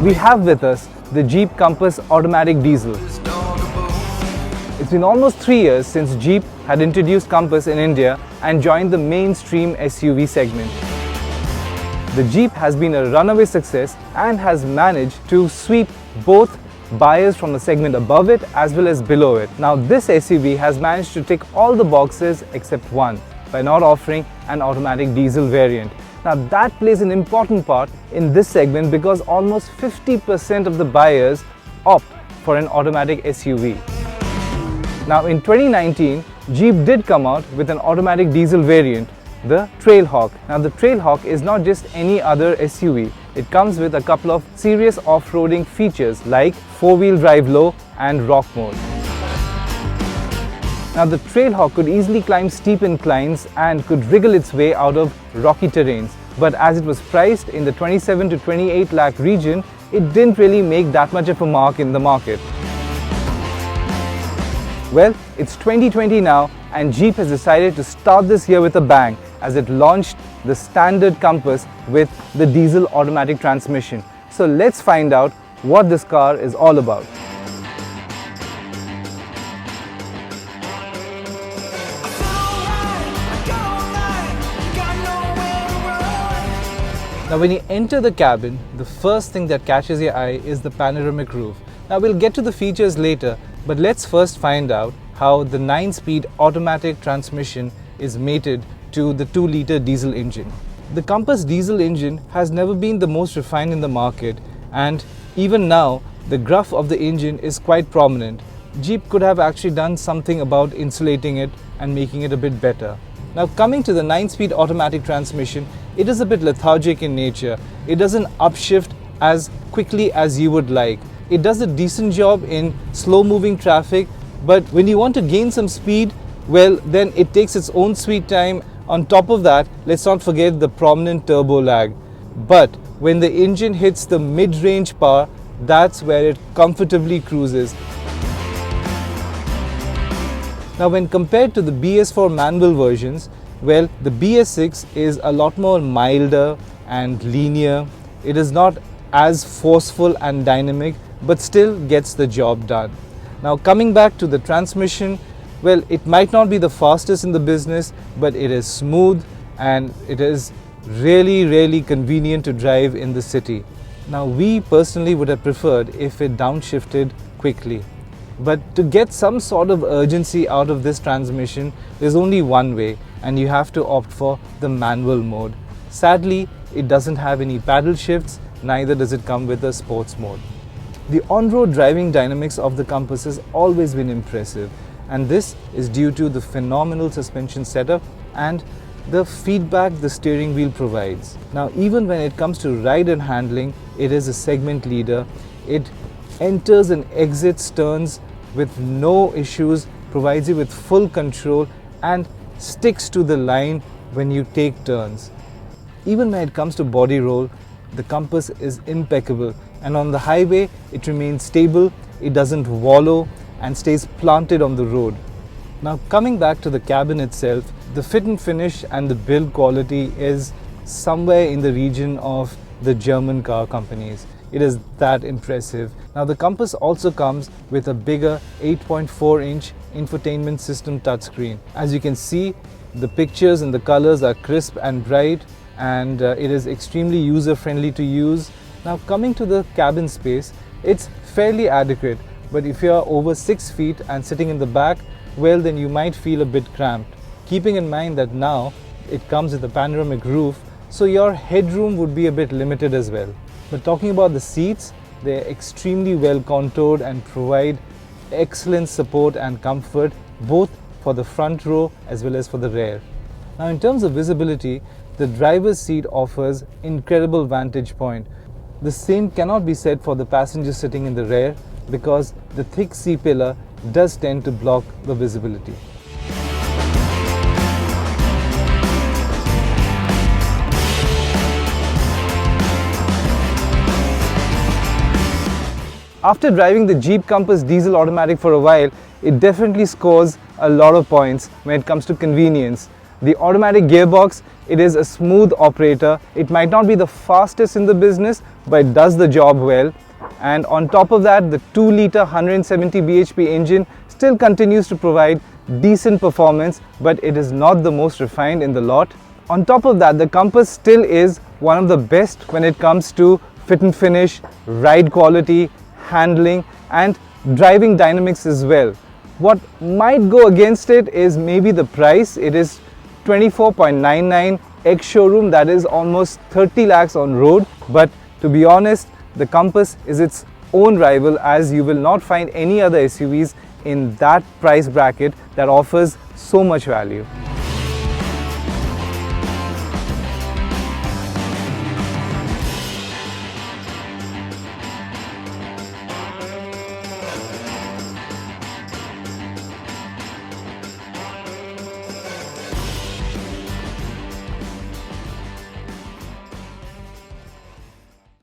we have with us the Jeep Compass automatic diesel. It's been almost 3 years since Jeep had introduced Compass in India and joined the mainstream SUV segment. The Jeep has been a runaway success and has managed to sweep both buyers from the segment above it as well as below it. Now this SUV has managed to tick all the boxes except one by not offering an automatic diesel variant. Now that plays an important part in this segment because almost 50% of the buyers opt for an automatic SUV. Now in 2019, Jeep did come out with an automatic diesel variant, the Trailhawk. Now the Trailhawk is not just any other SUV. It comes with a couple of serious off-roading features like 4-wheel drive low and rock mode. Now the Trailhawk could easily climb steep inclines and could wriggle its way out of rocky terrains. But as it was priced in the 27 to 28 lakh region, it didn't really make that much of a mark in the market. Well, it's 2020 now and Jeep has decided to start this year with a bang as it launched the standard Compass with the diesel automatic transmission. So let's find out what this car is all about. Now when you enter the cabin, the first thing that catches your eye is the panoramic roof. Now we'll get to the features later, but let's first find out how the 9-speed automatic transmission is mated to the 2-liter diesel engine. The Compass diesel engine has never been the most refined in the market, and even now the gruff of the engine is quite prominent. Jeep could have actually done something about insulating it and making it a bit better. Now coming to the 9-speed automatic transmission, it is a bit lethargic in nature. It doesn't upshift as quickly as you would like. It does a decent job in slow-moving traffic, but when you want to gain some speed, well, then it takes its own sweet time. On top of that, let's not forget the prominent turbo lag. But when the engine hits the mid-range power, that's where it comfortably cruises. Now when compared to the BS4 manual versions, well, the BS6 is a lot more milder and linear. It is not as forceful and dynamic, but still gets the job done. Now coming back to the transmission, well, it might not be the fastest in the business, but it is smooth and it is really convenient to drive in the city. Now we personally would have preferred if it downshifted quickly. But to get some sort of urgency out of this transmission, there's only one way, and you have to opt for the manual mode. Sadly, it doesn't have any paddle shifts, neither does it come with a sports mode. The on-road driving dynamics of the Compass has always been impressive, and this is due to the phenomenal suspension setup and the feedback the steering wheel provides. Now even when it comes to ride and handling, it is a segment leader. It enters and exits turns with no issues, provides you with full control and sticks to the line when you take turns. Even when it comes to body roll, the Compass is impeccable, and on the highway it remains stable, it doesn't wallow and stays planted on the road. Now coming back to the cabin itself, the fit and finish and the build quality is somewhere in the region of the German car companies. It is that impressive. Now the Compass also comes with a bigger 8.4-inch Infotainment System touchscreen. As you can see, the pictures and the colors are crisp and bright, and it is extremely user-friendly to use. Now coming to the cabin space, it's fairly adequate, but if you are over 6 feet and sitting in the back, well, then you might feel a bit cramped. Keeping in mind that now it comes with a panoramic roof, so your headroom would be a bit limited as well. But talking about the seats, they're extremely well contoured and provide excellent support and comfort both for the front row as well as for the rear. Now in terms of visibility, the driver's seat offers incredible vantage point. The same cannot be said for the passenger sitting in the rear because the thick C-pillar does tend to block the visibility. After driving the Jeep Compass diesel automatic for a while, it definitely scores a lot of points when it comes to convenience. The automatic gearbox, it is a smooth operator. It might not be the fastest in the business, but it does the job well. And on top of that, the 2-liter 170 bhp engine still continues to provide decent performance, but it is not the most refined in the lot. On top of that, the Compass still is one of the best when it comes to fit and finish, ride quality, handling and driving dynamics as well. What might go against it is maybe the price. It is 24.99 ex-showroom, that is almost 30 lakhs on road. But to be honest, the Compass is its own rival, as you will not find any other SUVs in that price bracket that offers so much value.